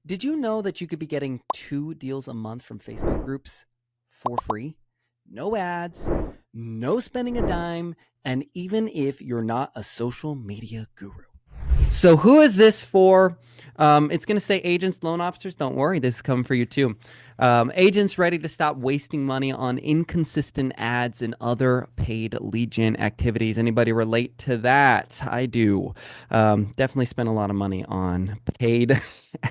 Did you know that you could be getting 2 deals a month from Facebook groups for free? No ads, no spending a dime, and even if you're not a social media guru. So who is this for? It's going to say agents, loan officers. Don't worry, this is coming for you too. Agents ready to stop wasting money on inconsistent ads and other paid lead gen activities. Anybody relate to that? I do. Definitely spent a lot of money on paid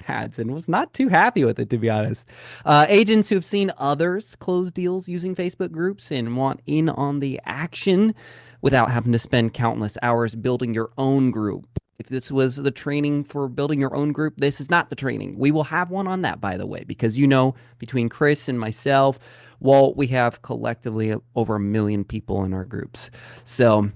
ads and was not too happy with it, to be honest. Agents who've seen others close deals using Facebook groups and want in on the action without having to spend countless hours building your own group. If this was the training for building your own group, this is not the training. We will have one on that, by the way, because between Chris and myself, Walt, we have collectively over 1 million people in our groups. So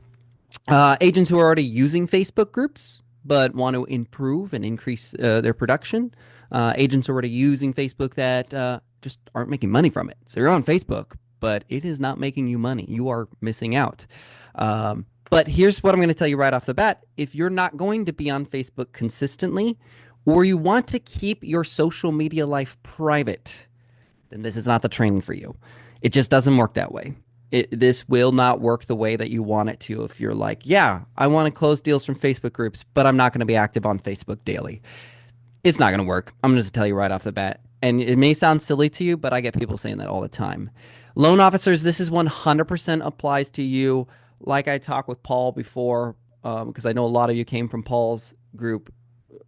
agents who are already using Facebook groups but want to improve and increase their production, agents already using Facebook that just aren't making money from it. So you're on Facebook, but it is not making you money. You are missing out. But here's what I'm going to tell you right off the bat. If you're not going to be on Facebook consistently, or you want to keep your social media life private, then this is not the training for you. It just doesn't work that way. This will not work the way that you want it to. If you're like, yeah, I want to close deals from Facebook groups, but I'm not going to be active on Facebook daily. It's not going to work. I'm going to tell you right off the bat. And it may sound silly to you, but I get people saying that all the time. Loan officers, this is 100% applies to you. Like I talked with Paul before, because I know a lot of you came from Paul's group.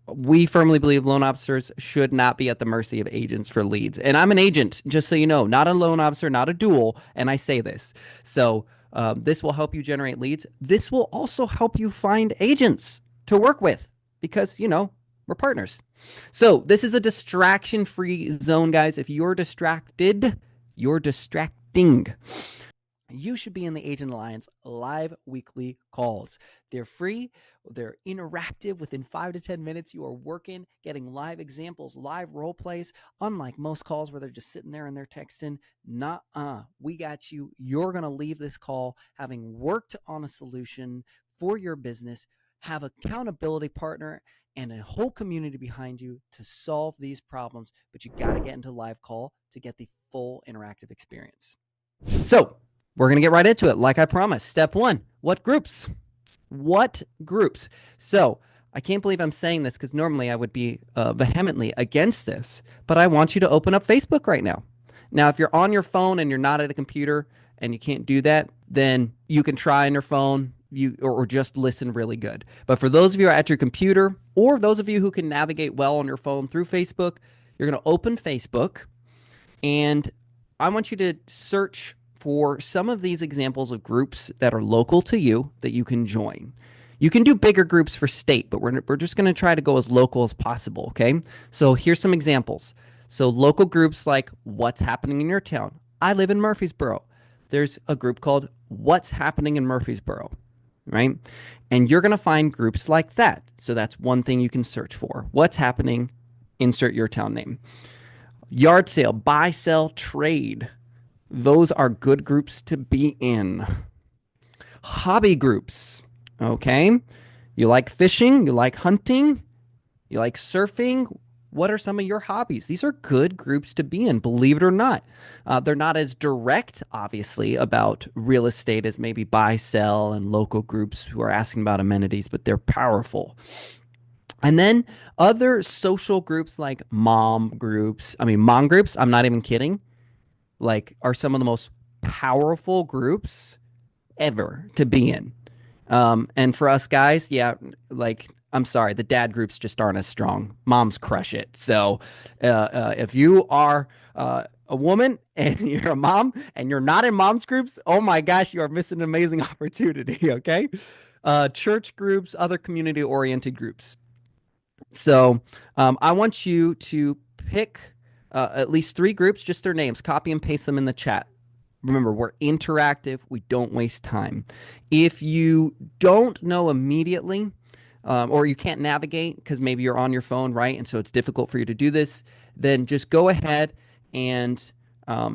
We firmly believe loan officers should not be at the mercy of agents for leads. And I'm an agent, just so you know, not a loan officer, not a dual. And I say this. So this will help you generate leads. This will also help you find agents to work with because, we're partners. So this is a distraction-free zone, guys. If you're distracted, you're distracting. You should be in the Agent Alliance live weekly calls. They're free. They're interactive. Within 5 to 10 minutes, you are working, getting live examples, live role plays. Unlike most calls where they're just sitting there and they're texting, we got you. You're going to leave this call having worked on a solution for your business, have an accountability partner, and a whole community behind you to solve these problems. But you got to get into live call to get the full interactive experience. So, we're going to get right into it. Like I promised. Step 1, what groups? What groups? So I can't believe I'm saying this because normally I would be vehemently against this, but I want you to open up Facebook right now. Now, if you're on your phone and you're not at a computer and you can't do that, then you can try on your phone or just listen really good. But for those of you who are at your computer or those of you who can navigate well on your phone through Facebook, you're going to open Facebook and I want you to search for some of these examples of groups that are local to you that you can join. You can do bigger groups for state, but we're just going to try to go as local as possible, okay? So here's some examples. So local groups like What's Happening in Your Town. I live in Murfreesboro. There's a group called What's Happening in Murfreesboro, right? And you're going to find groups like that. So that's one thing you can search for. What's happening, insert your town name. Yard sale, buy, sell, trade. Those are good groups to be in. Hobby groups, okay? You like fishing, you like hunting, you like surfing. What are some of your hobbies? These are good groups to be in, believe it or not. They're not as direct, obviously, about real estate as maybe buy, sell, and local groups who are asking about amenities, but they're powerful. And then other social groups like mom groups, I'm not even kidding, are some of the most powerful groups ever to be in. And for us guys, I'm sorry, the dad groups just aren't as strong. Moms crush it. So if you are a woman and you're a mom and you're not in moms groups, oh my gosh, you are missing an amazing opportunity, okay? Church groups, other community-oriented groups. So I want you to pick at least 3 groups, just their names, copy and paste them in the chat. Remember, we're interactive. We don't waste time. If you don't know immediately or you can't navigate because maybe you're on your phone, right? And so it's difficult for you to do this, then just go ahead and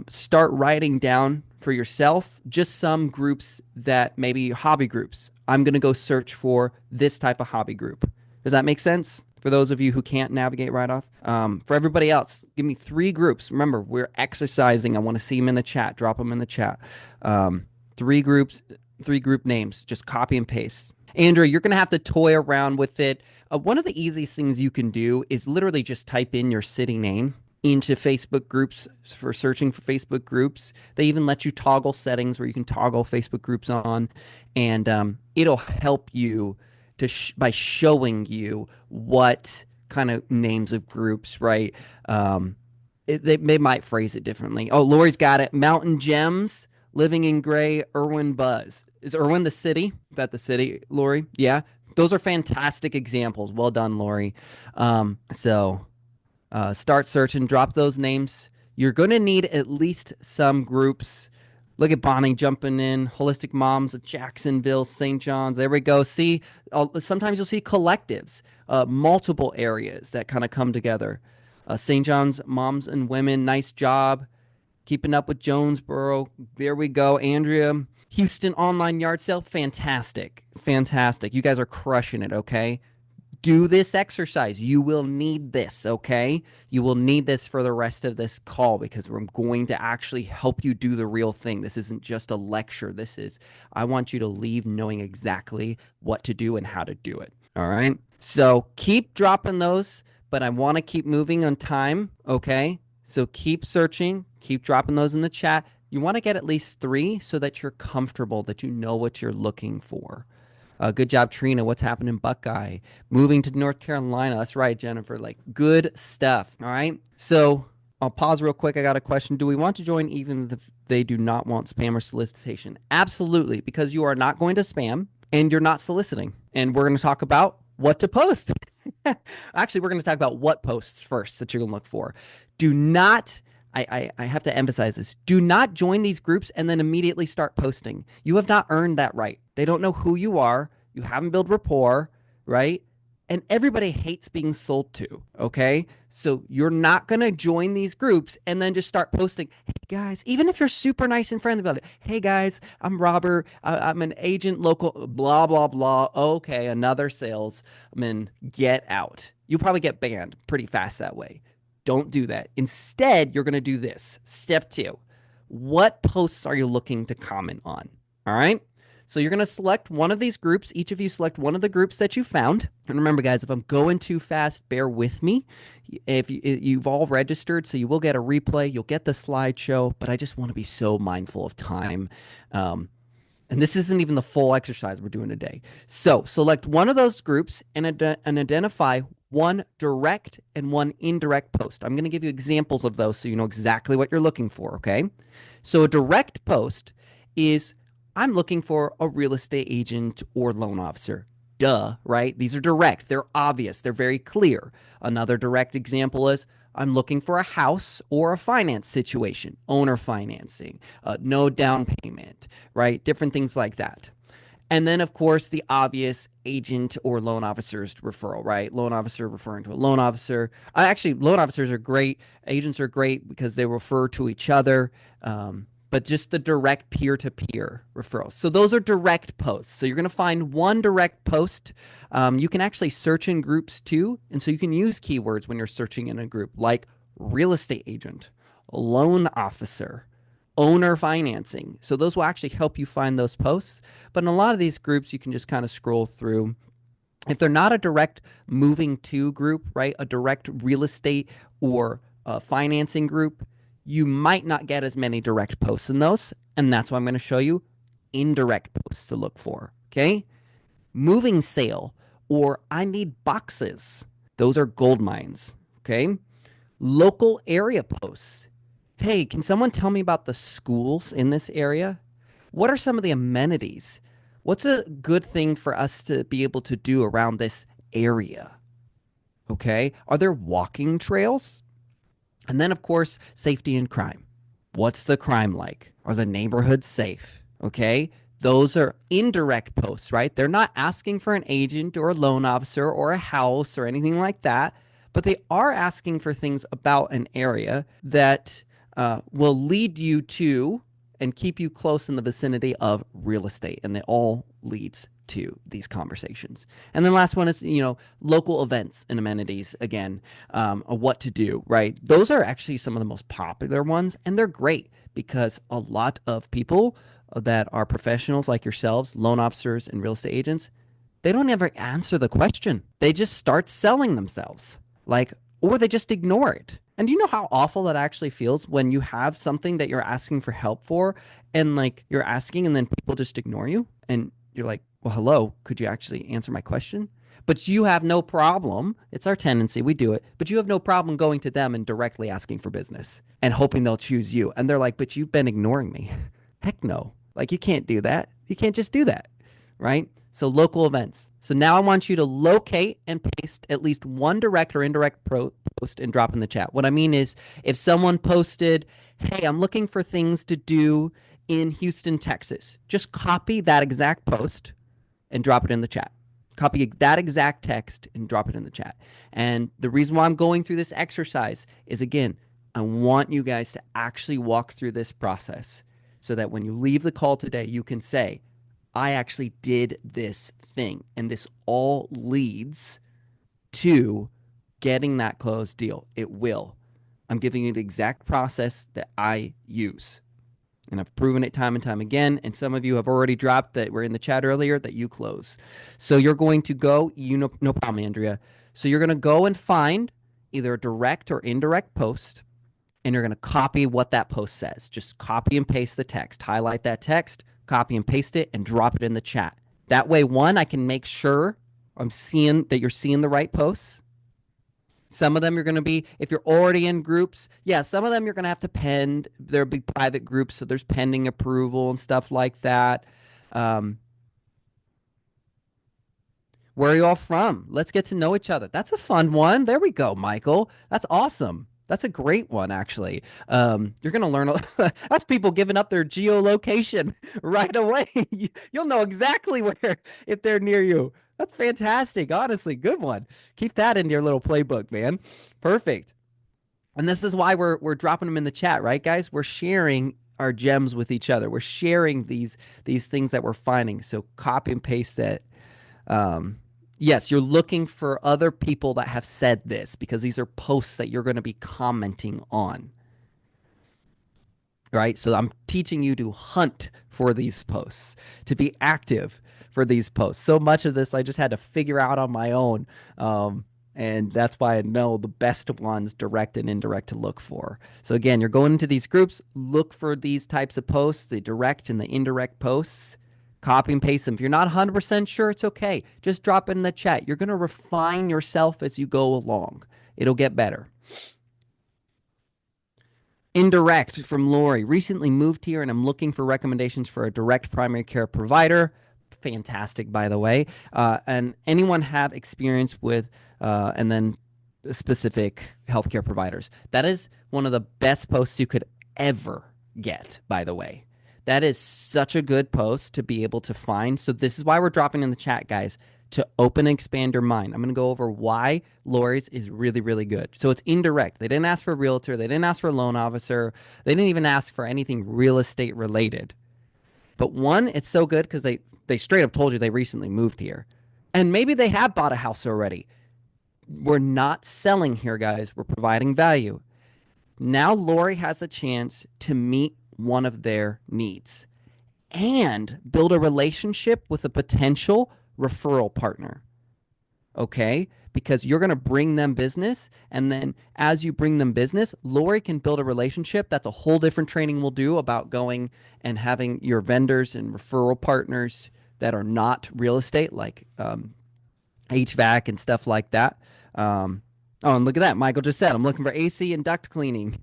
start writing down for yourself just some groups that maybe hobby groups. I'm going to go search for this type of hobby group. Does that make sense? for those of you who can't navigate right off. For everybody else, give me 3 groups. Remember, we're exercising. I want to see them in the chat. Drop them in the chat. 3 groups, 3 group names. Just copy and paste. Andrew, you're going to have to toy around with it. One of the easiest things you can do is literally just type in your city name into Facebook groups for searching for Facebook groups. They even let you toggle settings where you can toggle Facebook groups on, and it'll help you to by showing you what kind of names of groups, right? They might phrase it differently. Oh, Lori's got it. Mountain Gems, Living in Gray, Irwin Buzz. Is Irwin the city? Is that the city, Lori? Yeah. Those are fantastic examples. Well done, Lori. Start searching. Drop those names. You're going to need at least some groups. Look at Bonnie jumping in. Holistic Moms of Jacksonville, St. John's. There we go. See, sometimes you'll see collectives, multiple areas that kind of come together. St. John's Moms and Women. Nice job. Keeping up with Jonesboro. There we go. Andrea. Houston Online Yard Sale. Fantastic. Fantastic. You guys are crushing it, okay? Do this exercise. You will need this, okay? You will need this for the rest of this call because we're going to actually help you do the real thing. This isn't just a lecture. This is, I want you to leave knowing exactly what to do and how to do it, all right? So keep dropping those, but I want to keep moving on time, okay? So keep searching, keep dropping those in the chat. You want to get at least 3 so that you're comfortable, that you know what you're looking for. Good job, Trina. What's happening in Buckeye? Moving to North Carolina. That's right, Jennifer. Like, good stuff. All right. So I'll pause real quick. I got a question. Do we want to join even if they do not want spam or solicitation? Absolutely, because you are not going to spam and you're not soliciting. And we're going to talk about what to post. Actually, we're going to talk about what posts first that you're going to look for. Do not... I have to emphasize this. Do not join these groups and then immediately start posting. You have not earned that right. They don't know who you are. You haven't built rapport, right? And everybody hates being sold to, okay? So you're not going to join these groups and then just start posting, hey, guys, even if you're super nice and friendly about it. Hey, guys, I'm Robert. I'm an agent, local, blah, blah, blah. Okay, another salesman. Get out. You'll probably get banned pretty fast that way. Don't do that. Instead, you're going to do this. Step 2. What posts are you looking to comment on? All right. So you're going to select one of these groups. Each of you select one of the groups that you found. And remember, guys, if I'm going too fast, bear with me. If you've all registered, so you will get a replay. You'll get the slideshow, but I just want to be so mindful of time. And this isn't even the full exercise we're doing today. So select one of those groups and identify one direct and one indirect post. I'm going to give you examples of those so you know exactly what you're looking for, okay? So a direct post is, I'm looking for a real estate agent or loan officer. Duh, right? These are direct. They're obvious. They're very clear. Another direct example is, I'm looking for a house or a finance situation, owner financing, no down payment, right? Different things like that. And then, of course, the obvious agent or loan officer's referral, right? Loan officer referring to a loan officer. Actually, loan officers are great. Agents are great because they refer to each other. But just the direct peer-to-peer referrals. So those are direct posts. So you're going to find one direct post. You can actually search in groups too. And so you can use keywords when you're searching in a group like real estate agent, loan officer, owner financing. So those will actually help you find those posts. But in a lot of these groups, you can just kind of scroll through. If they're not a direct moving to group, right, a direct real estate or financing group, you might not get as many direct posts in those. And that's why I'm going to show you indirect posts to look for, okay? Moving sale or I need boxes. Those are gold mines, okay? Local area posts. Hey, can someone tell me about the schools in this area? What are some of the amenities? What's a good thing for us to be able to do around this area? Okay. Are there walking trails? And then, of course, safety and crime. What's the crime like? Are the neighborhoods safe? Okay. Those are indirect posts, right? They're not asking for an agent or a loan officer or a house or anything like that, but they are asking for things about an area that will lead you to and keep you close in the vicinity of real estate. And it all leads to these conversations. And then last one is, local events and amenities again, what to do, right? Those are actually some of the most popular ones, and they're great because a lot of people that are professionals like yourselves, loan officers and real estate agents, they don't ever answer the question. They just start selling themselves, or they just ignore it. And do you know how awful that actually feels when you have something that you're asking for help for, and you're asking and then people just ignore you, and you're like, well, hello, could you actually answer my question? But you have no problem. It's our tendency. We do it. But you have no problem going to them and directly asking for business and hoping they'll choose you. And they're like, but you've been ignoring me. Heck no. You can't do that. You can't just do that, right? So local events. So now I want you to locate and paste at least one direct or indirect post and drop in the chat. What I mean is, if someone posted, hey, I'm looking for things to do in Houston, Texas, just copy that exact post and drop it in the chat. Copy that exact text and drop it in the chat. And the reason why I'm going through this exercise is, again, I want you guys to actually walk through this process so that when you leave the call today, you can say, I actually did this thing, and this all leads to getting that closed deal. It will. I'm giving you the exact process that I use, and I've proven it time and time again, and some of you have already dropped that were in the chat earlier that you close. So you're going to go, no problem, Andrea. So you're going to go and find either a direct or indirect post, and you're going to copy what that post says. Just copy and paste the text, highlight that text, copy and paste it, and drop it in the chat. That way, one, I can make sure I'm seeing that you're seeing the right posts. Some of them you're going to be, if you're already in groups, some of them you're going to have to pen. There'll be private groups, so there's pending approval and stuff like that. Where are you all from? Let's get to know each other. That's a fun one. There we go, Michael. That's awesome. That's a great one, actually. You're going to learn. That's people giving up their geolocation right away. You'll know exactly where, if they're near you. That's fantastic. Honestly, good one. Keep that in your little playbook, man. Perfect. And this is why we're dropping them in the chat, right, guys? We're sharing our gems with each other. We're sharing these things that we're finding. So copy and paste that. Yes, you're looking for other people that have said this, because these are posts that you're going to be commenting on, right? So I'm teaching you to hunt for these posts, to be active for these posts. So much of this I just had to figure out on my own, and that's why I know the best ones, direct and indirect, to look for. So again, you're going into these groups, look for these types of posts, the direct and the indirect posts. Copy and paste them. If you're not 100% sure, it's okay. Just drop it in the chat. You're going to refine yourself as you go along. It'll get better. Indirect from Lori. Recently moved here and I'm looking for recommendations for a direct primary care provider. Fantastic, by the way. And anyone have experience with and then specific healthcare providers. That is one of the best posts you could ever get, by the way. That is such a good post to be able to find. So this is why we're dropping in the chat, guys, to open and expand your mind. I'm going to go over why Lori's is really, really good. So it's indirect. They didn't ask for a realtor. They didn't ask for a loan officer. They didn't even ask for anything real estate related. But one, it's so good because they straight up told you they recently moved here. And maybe they have bought a house already. We're not selling here, guys. We're providing value. Now Lori has a chance to meet one of their needs and build a relationship with a potential referral partner. Okay? Because you're going to bring them business, and then as you bring them business, Lori can build a relationship. That's a whole different training we'll do about going and having your vendors and referral partners that are not real estate, like HVAC and stuff like that. Oh, and look at that. Michael just said, I'm looking for AC and duct cleaning.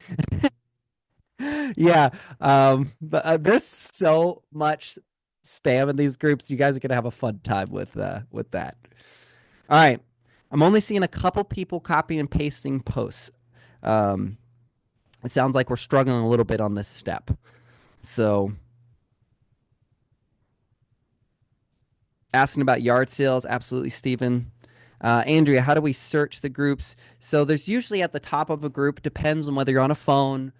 Yeah, but there's so much spam in these groups. You guys are gonna have a fun time with that. All right, I'm only seeing a couple people copying and pasting posts. It sounds like we're struggling a little bit on this step. So, asking about yard sales, absolutely, Stephen. Andrea, how do we search the groups? So there's usually at the top of a group, depends on whether you're on a phone,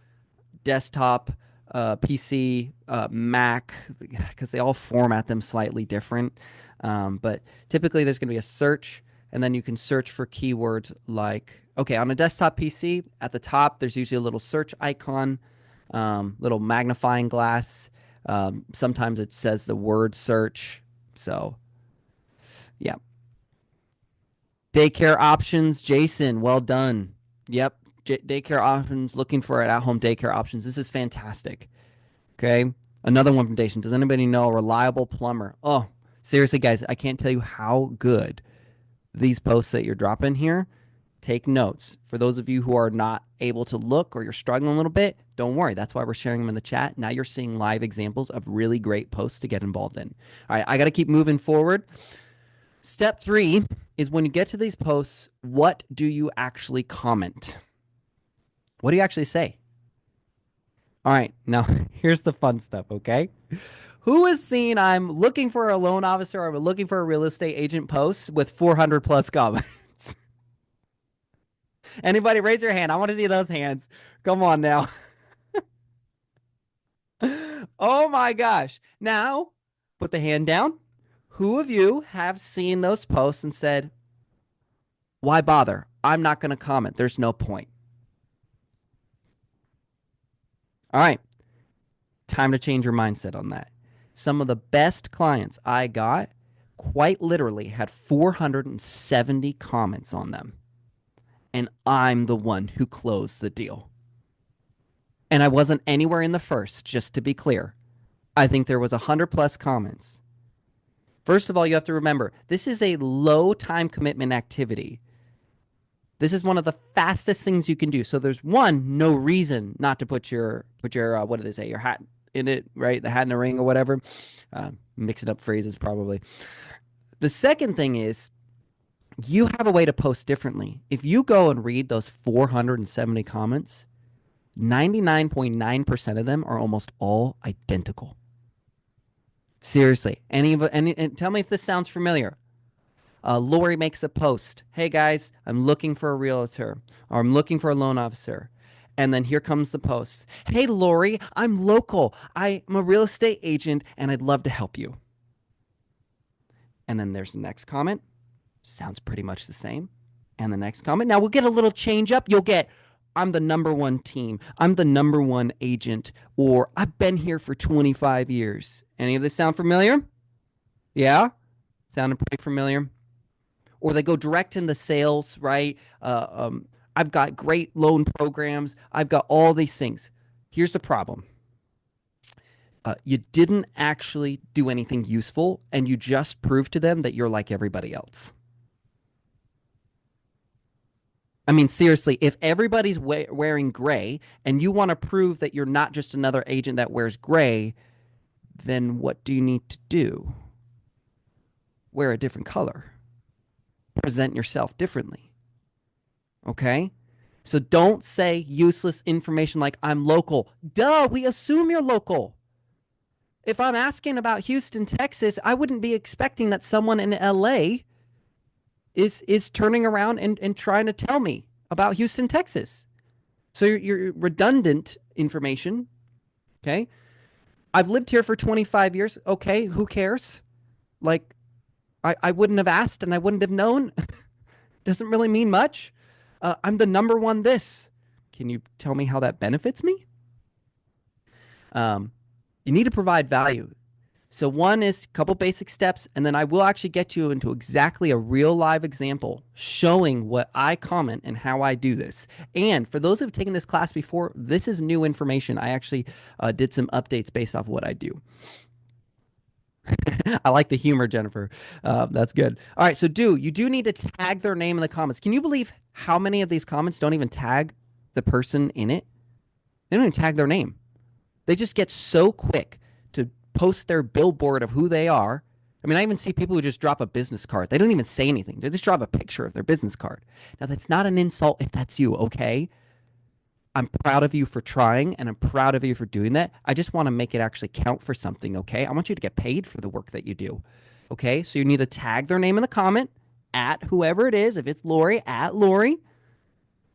desktop, PC, Mac, because they all format them slightly different. But typically there's going to be a search, and then you can search for keywords like, okay, on a desktop PC, at the top, there's usually a little search icon, little magnifying glass. Sometimes it says the word search. So, yeah. Daycare options, Jason, well done. Yep. Daycare options, looking for at-home daycare options. This is fantastic. Okay. Another one from Jason. Does anybody know a reliable plumber? Oh, seriously, guys, I can't tell you how good these posts that you're dropping here. Take notes. For those of you who are not able to look or you're struggling a little bit, don't worry. That's why we're sharing them in the chat. Now you're seeing live examples of really great posts to get involved in. All right, I got to keep moving forward. Step 3 is when you get to these posts, what do you actually comment? What do you actually say? All right, now here's the fun stuff, okay? Who has seen I'm looking for a loan officer or I'm looking for a real estate agent post with 400 plus comments? Anybody raise your hand? I want to see those hands. Come on now. Oh my gosh. Now, put the hand down. Who of you have seen those posts and said, why bother? I'm not going to comment. There's no point. All right. Time to change your mindset on that. Some of the best clients I got quite literally had 470 comments on them. And I'm the one who closed the deal. And I wasn't anywhere in the first, just to be clear. I think there was 100 plus comments. First of all, you have to remember, this is a low time commitment activity. This is one of the fastest things you can do. So there's no reason not to put your what do they say, your hat in it, right? The hat in the ring or whatever. Mixing up phrases probably. The second thing is you have a way to post differently. If you go and read those 470 comments, 99.9% of them are almost all identical. Seriously. And tell me if this sounds familiar. Lori makes a post. Hey guys, I'm looking for a realtor, or I'm looking for a loan officer. And then here comes the post. Hey Lori, I'm local. I'm a real estate agent and I'd love to help you. And then there's the next comment. Sounds pretty much the same. And the next comment. Now we'll get a little change up. You'll get, I'm the number one team. I'm the number one agent. Or I've been here for 25 years. Any of this sound familiar? Yeah? Sounded pretty familiar? Or they go direct into sales, right? I've got great loan programs. I've got all these things. Here's the problem. You didn't actually do anything useful, and you just proved to them that you're like everybody else. I mean, seriously, if everybody's wearing gray and you want to prove that you're not just another agent that wears gray, then what do you need to do? Wear a different color. Present yourself differently. Okay? So don't say useless information like I'm local. Duh, we assume you're local. If I'm asking about Houston, Texas, I wouldn't be expecting that someone in LA is turning around and trying to tell me about Houston, Texas. So you're redundant information. Okay? I've lived here for 25 years. Okay, who cares? Like, I wouldn't have asked and I wouldn't have known. Doesn't really mean much. I'm the number one this. Can you tell me how that benefits me? You need to provide value. So one is a couple basic steps, and then I will actually get you into exactly a real live example showing what I comment and how I do this. And for those who have taken this class before, this is new information. I actually did some updates based off of what I do. I like the humor, Jennifer. That's good. All right, so you do need to tag their name in the comments. Can you believe how many of these comments don't even tag the person in it? They don't even tag their name. They just get so quick to post their billboard of who they are. I mean, I even see people who just drop a business card. They don't even say anything. They just drop a picture of their business card. Now, that's not an insult if that's you, okay? I'm proud of you for trying, and I'm proud of you for doing that. I just want to make it actually count for something, okay? I want you to get paid for the work that you do, okay? So you need to tag their name in the comment, at whoever it is. If it's Lori, at Lori,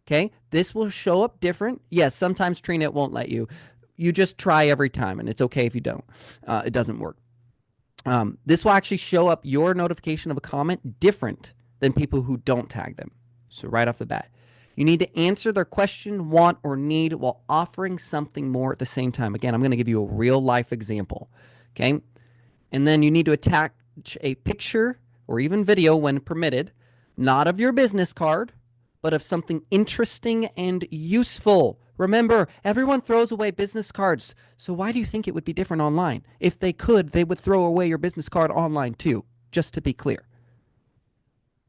okay? This will show up different. Yes, sometimes Trina, it won't let you. You just try every time, and it's okay if you don't. It doesn't work. This will actually show up your notification of a comment different than people who don't tag them. So right off the bat, you need to answer their question, want, or need while offering something more at the same time. Again, I'm going to give you a real life example. Okay. And then you need to attach a picture or even video when permitted, not of your business card, but of something interesting and useful. Remember, everyone throws away business cards. So why do you think it would be different online? If they could, they would throw away your business card online too, just to be clear.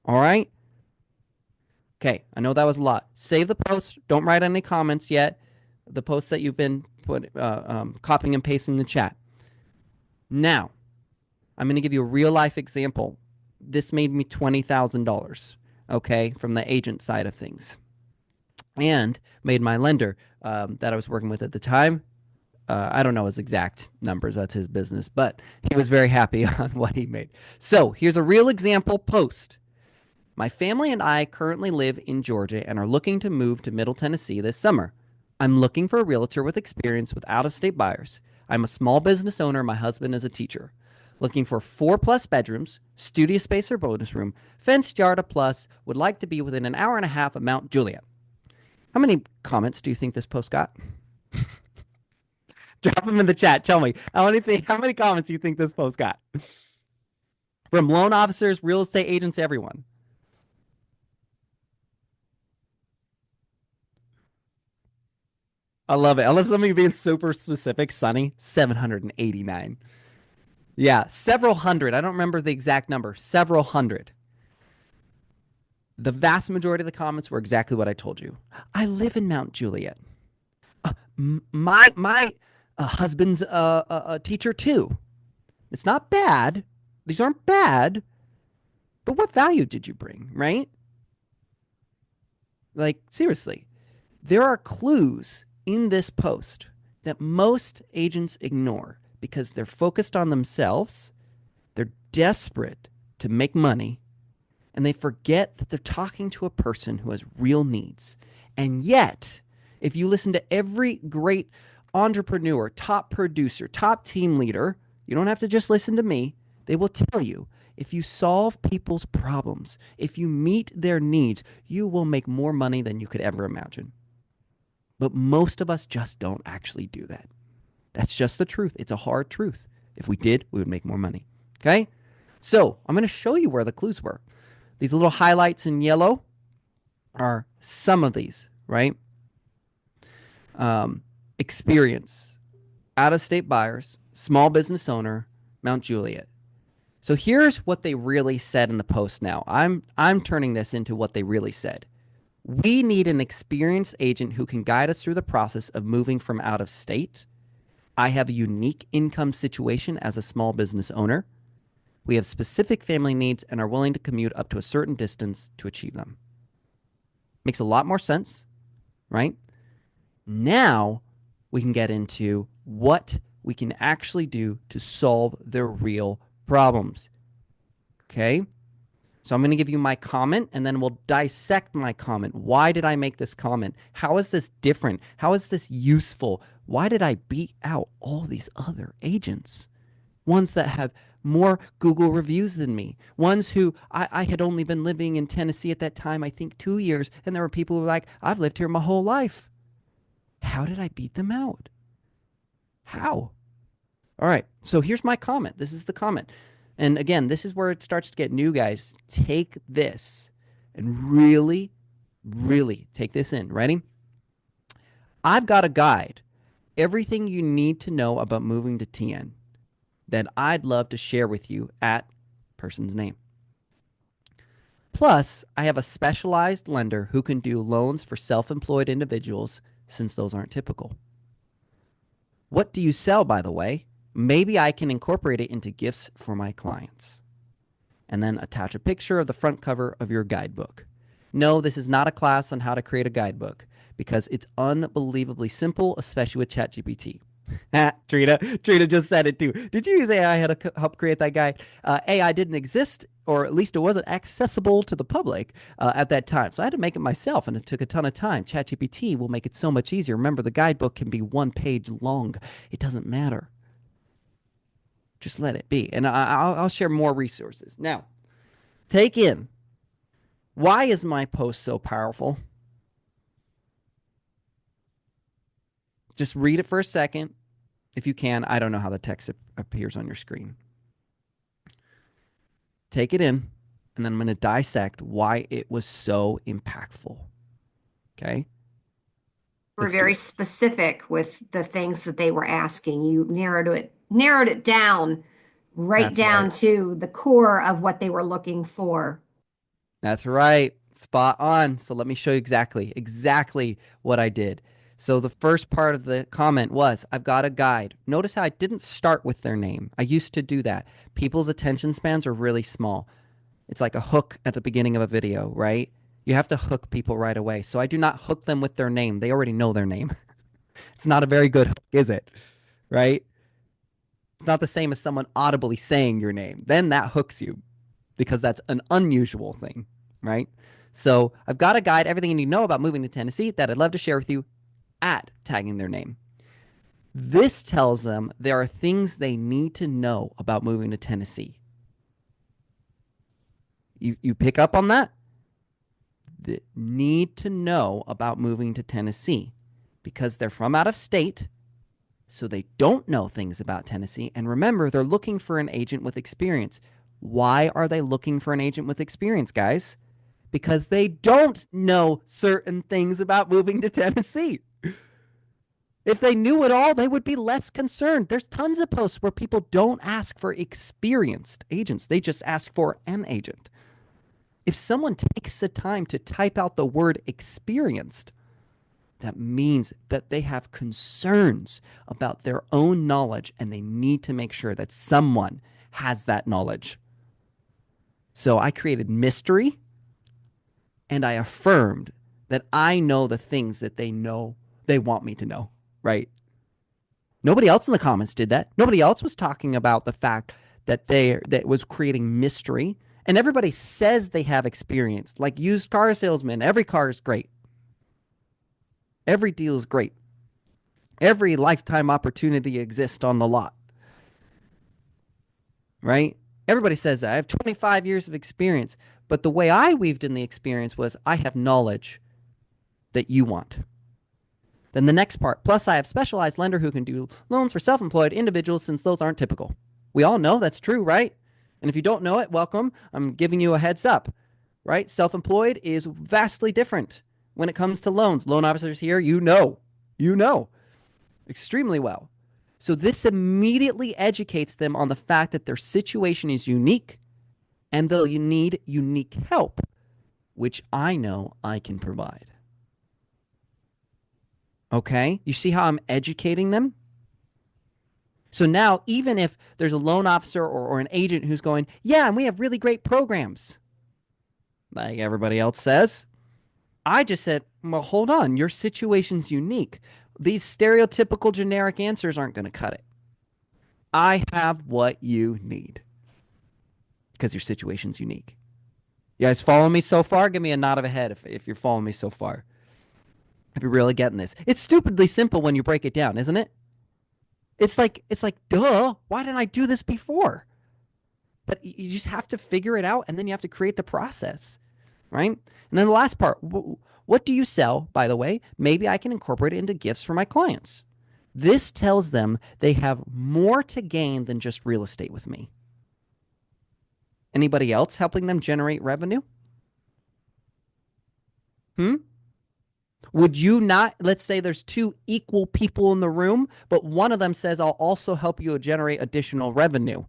All right? Okay, I know that was a lot. Save the post. Don't write any comments yet. The posts that you've been copying and pasting in the chat. Now, I'm going to give you a real life example. This made me $20,000, okay, from the agent side of things. And made my lender that I was working with at the time, I don't know his exact numbers, that's his business, but he was very happy on what he made. So here's a real example post. My family and I currently live in Georgia and are looking to move to Middle Tennessee this summer. I'm looking for a realtor with experience with out-of-state buyers. I'm a small business owner. My husband is a teacher. Looking for 4+ bedrooms, studio space or bonus room, fenced yard a plus, would like to be within an hour and a half of Mount Juliet. How many comments do you think this post got? Drop them in the chat. Tell me how many comments do you think this post got? From loan officers, real estate agents, everyone. I love it. I love somebody being super specific. Sunny, 789. Yeah, several hundred. I don't remember the exact number. Several hundred. The vast majority of the comments were exactly what I told you. I live in Mount Juliet. My husband's a teacher too. It's not bad. These aren't bad. But what value did you bring, right? Like, seriously, there are clues in this post that most agents ignore because they're focused on themselves, they're desperate to make money, and they forget that they're talking to a person who has real needs. And yet, if you listen to every great entrepreneur, top producer, top team leader, you don't have to just listen to me, they will tell you if you solve people's problems, if you meet their needs, you will make more money than you could ever imagine. But most of us just don't actually do that. That's just the truth. It's a hard truth. If we did, we would make more money. Okay? So I'm going to show you where the clues were. These little highlights in yellow are some of these, right? Experience, out-of-state buyers, small business owner, Mount Juliet. So here's what they really said in the post now. I'm turning this into what they really said. We need an experienced agent who can guide us through the process of moving from out of state. I have a unique income situation as a small business owner. We have specific family needs and are willing to commute up to a certain distance to achieve them. Makes a lot more sense, right? Now we can get into what we can actually do to solve their real problems. Okay? So I'm going to give you my comment, and then we'll dissect my comment. Why did I make this comment? How is this different? How is this useful? Why did I beat out all these other agents? Ones that have more Google reviews than me. Ones who I had only been living in Tennessee at that time, I think 2 years, and there were people who were like, I've lived here my whole life. How did I beat them out? How? All right, so here's my comment. This is the comment. And again, this is where it starts to get new, guys. Take this and really, really take this in. Ready? I've got a guide. Everything you need to know about moving to TN that I'd love to share with you at person's name. Plus, I have a specialized lender who can do loans for self-employed individuals since those aren't typical. What do you sell, by the way? Maybe I can incorporate it into gifts for my clients. And then attach a picture of the front cover of your guidebook. No, this is not a class on how to create a guidebook because it's unbelievably simple, especially with ChatGPT. Trina just said it too. Did you use AI to help create that guide? AI didn't exist, or at least it wasn't accessible to the public at that time. So I had to make it myself, and it took a ton of time. ChatGPT will make it so much easier. Remember, the guidebook can be 1 page long. It doesn't matter. Just let it be. And I'll share more resources. Now, take in, why is my post so powerful? Just read it for a second if you can. I don't know how the text appears on your screen. Take it in, and then I'm going to dissect why it was so impactful. Okay? Were very specific with the things that they were asking. You narrowed it down right That's down right. to the core of what they were looking for. That's right. Spot on. So let me show you exactly what I did. So the first part of the comment was, I've got a guide. Notice how I didn't start with their name. I used to do that. People's attention spans are really small. It's like a hook at the beginning of a video, right? You have to hook people right away. So I do not hook them with their name. They already know their name. It's not a very good hook, is it? Right? It's not the same as someone audibly saying your name. Then that hooks you because that's an unusual thing, right? So I've got a guide, everything you need to know about moving to Tennessee that I'd love to share with you at tagging their name. This tells them there are things they need to know about moving to Tennessee. You pick up on that? They need to know about moving to Tennessee because they're from out of state, so they don't know things about Tennessee. And remember, they're looking for an agent with experience. Why are they looking for an agent with experience, guys? Because they don't know certain things about moving to Tennessee. If they knew it all, they would be less concerned. There's tons of posts where people don't ask for experienced agents. They just ask for an agent. If someone takes the time to type out the word experienced, that means that they have concerns about their own knowledge and they need to make sure that someone has that knowledge. So I created mystery and I affirmed that I know the things that they know they want me to know, right? Nobody else in the comments did that. Nobody else was talking about the fact that was creating mystery. And everybody says they have experience, like used car salesmen. Every car is great. Every deal is great. Every lifetime opportunity exists on the lot, right? Everybody says that. I have 25 years of experience. But the way I weaved in the experience was I have knowledge that you want. Then the next part, plus I have specialized lender who can do loans for self-employed individuals since those aren't typical. We all know that's true, right? And if you don't know it, welcome. I'm giving you a heads up, right? Self-employed is vastly different when it comes to loans. Loan officers here, you know extremely well. So this immediately educates them on the fact that their situation is unique and they'll need unique help, which I know I can provide. Okay? You see how I'm educating them? So now, even if there's a loan officer or an agent who's going, yeah, and we have really great programs, like everybody else says, I just said, well, hold on, your situation's unique. These stereotypical generic answers aren't going to cut it. I have what you need because your situation's unique. You guys follow me so far? Give me a nod of a head if you're following me so far. If you're really getting this. It's stupidly simple when you break it down, isn't it? It's like, duh, why didn't I do this before? But you just have to figure it out and then you have to create the process, right? And then the last part, what do you sell, by the way? Maybe I can incorporate it into gifts for my clients. This tells them they have more to gain than just real estate with me. Anybody else helping them generate revenue? Would you not, let's say there's two equal people in the room, but one of them says, I'll also help you generate additional revenue.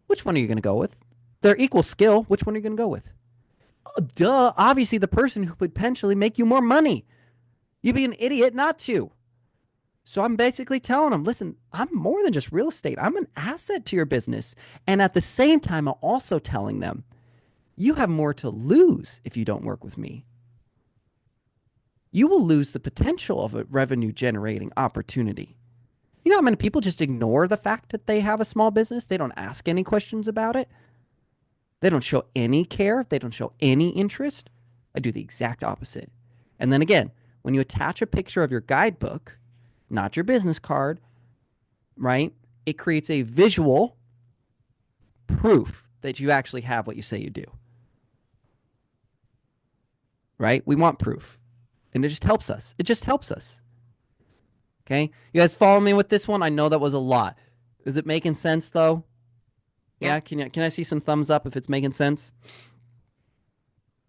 Which one are you going to go with? They're equal skill. Which one are you going to go with? Duh, obviously the person who would potentially make you more money. You'd be an idiot not to. So I'm basically telling them, listen, I'm more than just real estate. I'm an asset to your business. And at the same time, I'm also telling them, you have more to lose if you don't work with me. You will lose the potential of a revenue generating opportunity. You know how many people just ignore the fact that they have a small business? They don't ask any questions about it. They don't show any care. They don't show any interest. I do the exact opposite. And then again, when you attach a picture of your guidebook, not your business card, right? It creates a visual proof that you actually have what you say you do. Right? We want proof. And it just helps us. It just helps us. Okay? You guys follow me with this one? I know that was a lot. Is it making sense though? Yeah? Can I see some thumbs up if it's making sense?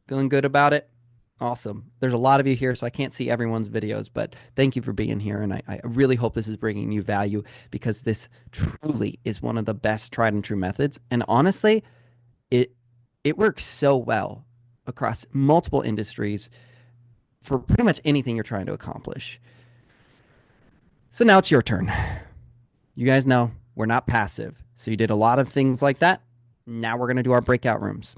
Feeling good about it? Awesome. There's a lot of you here, so I can't see everyone's videos, but thank you for being here. And I really hope this is bringing you value, because this truly is one of the best tried and true methods. And honestly, it works so well across multiple industries for pretty much anything you're trying to accomplish. So now it's your turn. You guys know we're not passive. So you did a lot of things like that. Now we're going to do our breakout rooms.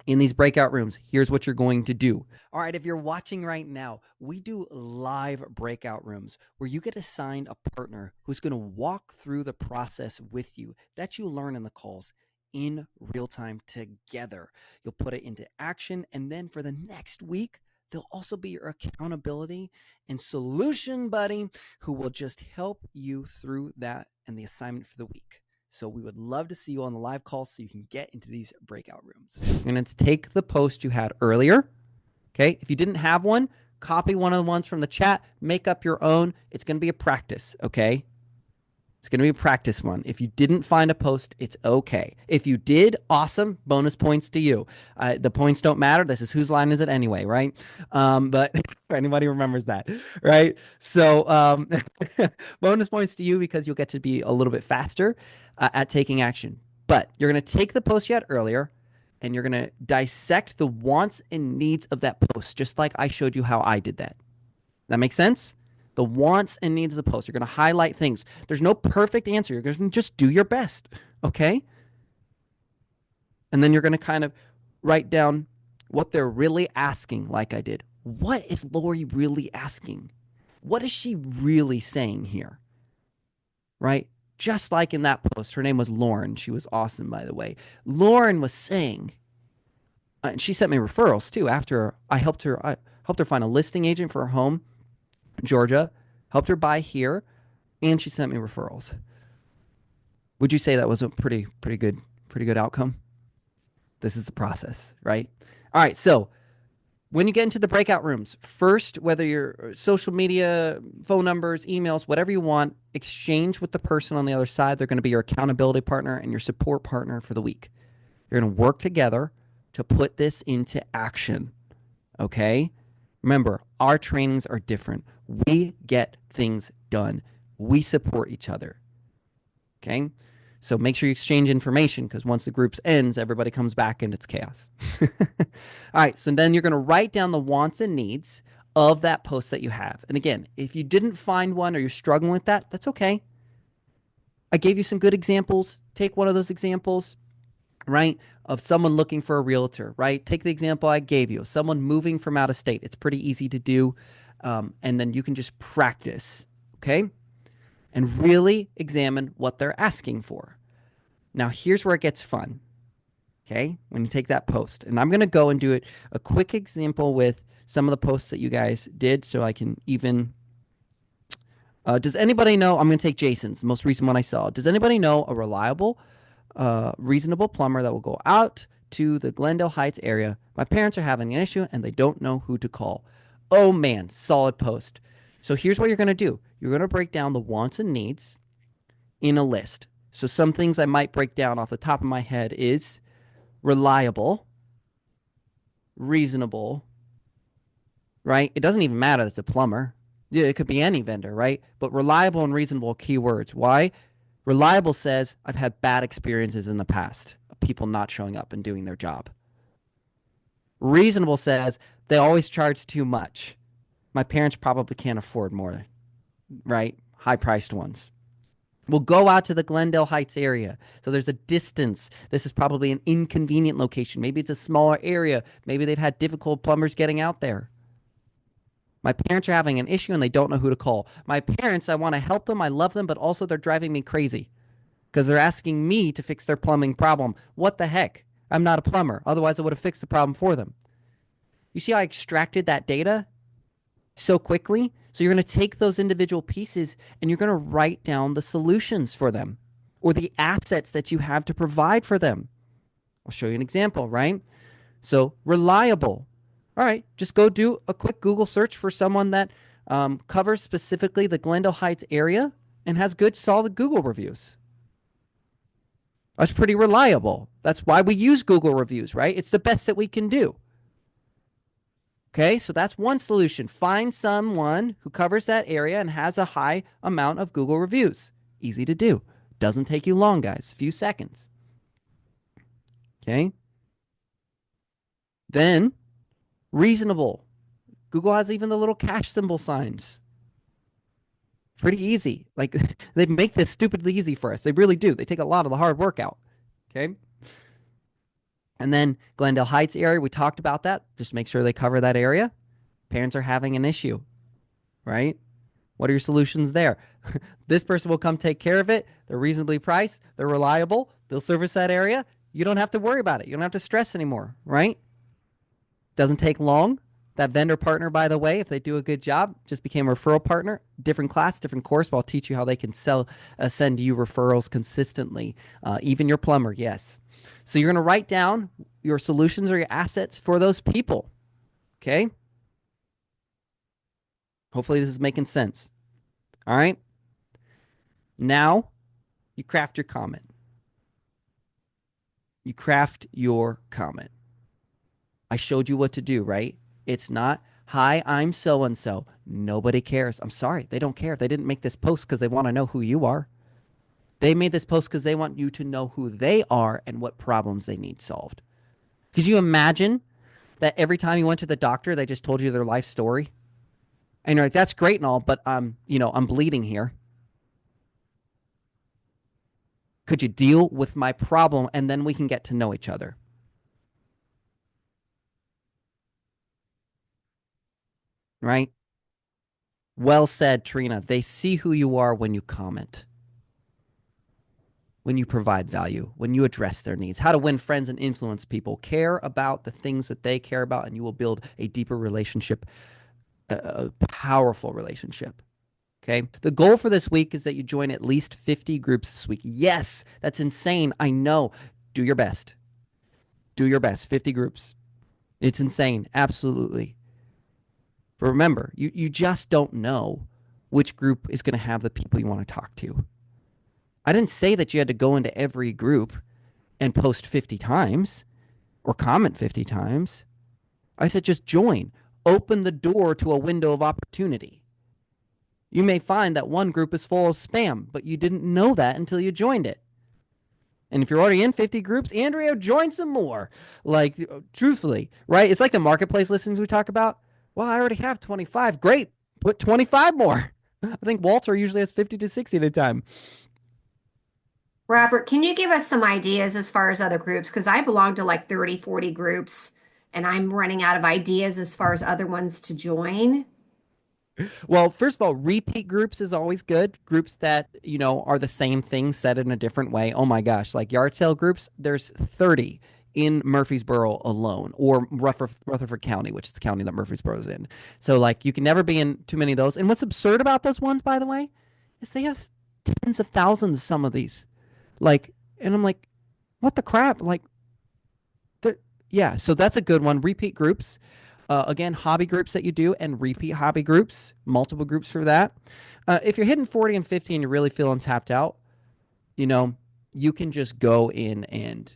In these breakout rooms, here's what you're going to do. All right, if you're watching right now, we do live breakout rooms where you get assigned a partner who's going to walk through the process with you that you learn in the calls in real time together. You'll put it into action, and then for the next week, they'll also be your accountability and solution buddy who will just help you through that and the assignment for the week. So we would love to see you on the live call so you can get into these breakout rooms. You're going to take the post you had earlier. Okay. If you didn't have one, copy one of the ones from the chat, make up your own. It's going to be a practice. Okay. It's going to be a practice one. If you didn't find a post, it's okay. If you did, awesome. Bonus points to you. The points don't matter. This is whose line is it anyway, right? But if anybody remembers that, right? So bonus points to you because you'll get to be a little bit faster at taking action. But you're going to take the post you had earlier, and you're going to dissect the wants and needs of that post, just like I showed you how I did that. That makes sense? The wants and needs of the post. You're going to highlight things. There's no perfect answer. You're going to just do your best, okay? And then you're going to kind of write down what they're really asking, like I did. What is Lori really asking? What is she really saying here? Right? Just like in that post. Her name was Lauren. She was awesome, by the way. Lauren was saying, and she sent me referrals too after I helped her find a listing agent for her home. Georgia, helped her buy here, and she sent me referrals. Would you say that was a pretty good outcome? This is the process, right? All right, so when you get into the breakout rooms, first, whether you're social media, phone numbers, emails, whatever you want, exchange with the person on the other side. They're going to be your accountability partner and your support partner for the week. You're going to work together to put this into action, okay? Remember, our trainings are different. We get things done. We support each other. Okay? So make sure you exchange information, because once the group ends, everybody comes back and it's chaos. All right, so then you're going to write down the wants and needs of that post that you have. And again, if you didn't find one or you're struggling with that, that's okay. I gave you some good examples. Take one of those examples, right, of someone looking for a realtor, right? Take the example I gave you, someone moving from out of state. It's pretty easy to do. And then you can just practice, okay? And really examine what they're asking for. Now, here's where it gets fun, okay? When you take that post. And I'm going to go and do a quick example with some of the posts that you guys did so I can even... does anybody know... I'm going to take Jason's, the most recent one I saw. Does anybody know a reliable... reasonable plumber that will go out to the Glendale Heights area? My parents are having an issue and they don't know who to call. Oh man, solid post. So here's what you're going to do. You're going to break down the wants and needs in a list. So some things I might break down off the top of my head is reliable, reasonable, right? It doesn't even matter that it's a plumber. Yeah, it could be any vendor, right? But reliable and reasonable keywords. Why? Reliable says, I've had bad experiences in the past of people not showing up and doing their job. Reasonable says, they always charge too much. My parents probably can't afford more, right? High-priced ones. We'll go out to the Glendale Heights area. So there's a distance. This is probably an inconvenient location. Maybe it's a smaller area. Maybe they've had difficult plumbers getting out there. My parents are having an issue and they don't know who to call. My parents, I want to help them. I love them, but also they're driving me crazy because they're asking me to fix their plumbing problem. What the heck? I'm not a plumber. Otherwise, I would have fixed the problem for them. You see how I extracted that data so quickly? So you're going to take those individual pieces and you're going to write down the solutions for them. or the assets that you have to provide for them. I'll show you an example, right? So reliable. All right, just go do a quick Google search for someone that covers specifically the Glendale Heights area and has good, solid Google reviews. That's pretty reliable. That's why we use Google reviews, right? It's the best that we can do. Okay, so that's one solution. Find someone who covers that area and has a high amount of Google reviews. Easy to do. Doesn't take you long, guys. A few seconds. Okay. Then, reasonable. Google has even the little cash symbol signs. Pretty easy. Like, they make this stupidly easy for us. They really do. They take a lot of the hard work out. Okay. And then Glendale Heights area, we talked about that. Just make sure they cover that area. Parents are having an issue, right? What are your solutions there? This person will come take care of it. They're reasonably priced. They're reliable. They'll service that area. You don't have to worry about it. You don't have to stress anymore, right? Doesn't take long. That vendor partner, by the way, if they do a good job, just became a referral partner. Different class, different course, but I'll teach you how they can send you referrals consistently. Even your plumber, yes. So you're going to write down your solutions or your assets for those people, okay? Hopefully this is making sense. All right? Now you craft your comment. You craft your comment. I showed you what to do, right? It's not, hi, I'm so-and-so. Nobody cares. I'm sorry. They don't care. They didn't make this post because they want to know who you are. They made this post because they want you to know who they are and what problems they need solved. Could you imagine that every time you went to the doctor, they just told you their life story? And you're like, that's great and all, but I'm bleeding here. Could you deal with my problem and then we can get to know each other? Right? Well said, Trina. They see who you are when you comment, when you provide value, when you address their needs. How to win friends and influence people. Care about the things that they care about, and you will build a deeper relationship, a powerful relationship. Okay. The goal for this week is that you join at least 50 groups this week. Yes, that's insane. I know. Do your best. Do your best. 50 groups. It's insane. Absolutely. But remember, you just don't know which group is going to have the people you want to talk to. I didn't say that you had to go into every group and post 50 times or comment 50 times. I said just join. Open the door to a window of opportunity. You may find that one group is full of spam, but you didn't know that until you joined it. And if you're already in 50 groups, Andrea, join some more. Like, truthfully, right? It's like the marketplace listings we talk about. Well, I already have 25. Great. Put 25 more. I think Walter usually has 50 to 60 at a time. Robert, can you give us some ideas as far as other groups? Because I belong to like 30, 40 groups, and I'm running out of ideas as far as other ones to join. Well, first of all, repeat groups is always good. Groups that, are the same thing said in a different way. Oh my gosh, like yard sale groups, there's 30 in Murfreesboro alone, or Rutherford County, which is the county that Murfreesboro is in. So like you can never be in too many of those. And what's absurd about those ones, by the way, is they have tens of thousands of some of these. Like, and I'm like, what the crap? Like, yeah, so that's a good one. Repeat groups. Again, hobby groups that you do and repeat hobby groups, multiple groups for that. If you're hitting 40 and 50 and you're really feeling tapped out, you can just go in and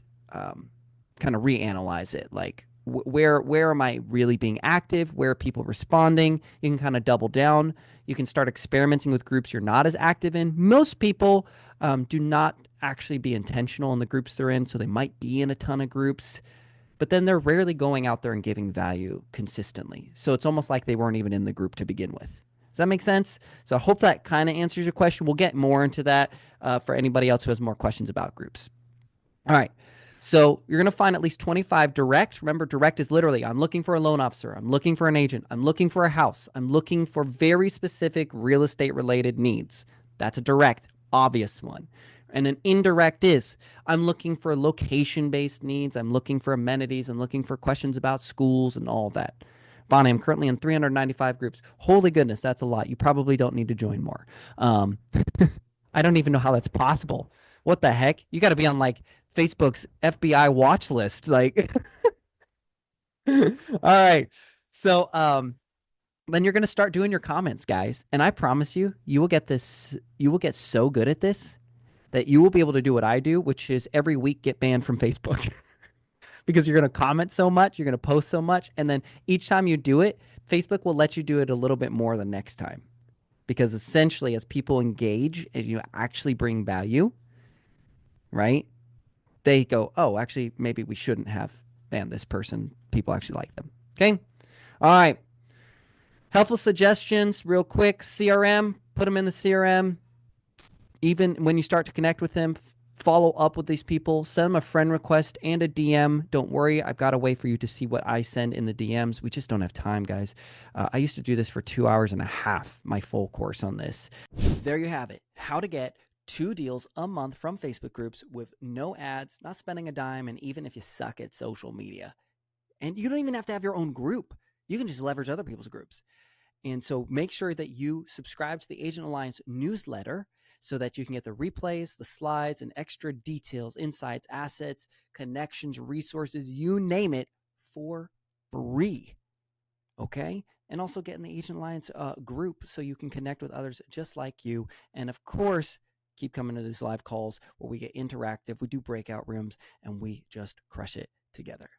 kind of reanalyze it. Like, where am I really being active? Where are people responding? You can kind of double down. You can start experimenting with groups you're not as active in. Most people do not actually be intentional in the groups they're in, so they might be in a ton of groups, but then they're rarely going out there and giving value consistently. So it's almost like they weren't even in the group to begin with. Does that make sense? So I hope that kind of answers your question. We'll get more into that for anybody else who has more questions about groups. All right. So you're going to find at least 25 direct. Remember, direct is literally, I'm looking for a loan officer. I'm looking for an agent. I'm looking for a house. I'm looking for very specific real estate related needs. That's a direct, obvious one. And an indirect is, I'm looking for location-based needs. I'm looking for amenities. I'm looking for questions about schools and all that. Bonnie, I'm currently in 395 groups. Holy goodness, that's a lot. You probably don't need to join more. I don't even know how that's possible. What the heck? You got to be on like Facebook's FBI watch list. Like, all right. So, then you're going to start doing your comments, guys. And I promise you, you will get this, you will get so good at this that you will be able to do what I do, which is every week get banned from Facebook because you're going to comment so much, you're going to post so much. And then each time you do it, Facebook will let you do it a little bit more the next time. Because essentially, as people engage and you actually bring value, right? They go, oh, actually, maybe we shouldn't have banned this person. People actually like them. Okay. All right. Helpful suggestions, real quick. CRM, put them in the CRM. Even when you start to connect with them, follow up with these people, send them a friend request and a DM. Don't worry, I've got a way for you to see what I send in the DMs. We just don't have time, guys. I used to do this for 2.5 hours, my full course on this. There you have it. How to get 2 deals a month from Facebook groups with no ads, not spending a dime, and even if you suck at social media. And you don't even have to have your own group. You can just leverage other people's groups. And so make sure that you subscribe to the Agent Alliance newsletter so that you can get the replays, the slides, and extra details, insights, assets, connections, resources, you name it, for free. Okay? And also get in the Agent Alliance group so you can connect with others just like you. And of course, keep coming to these live calls where we get interactive, we do breakout rooms, and we just crush it together.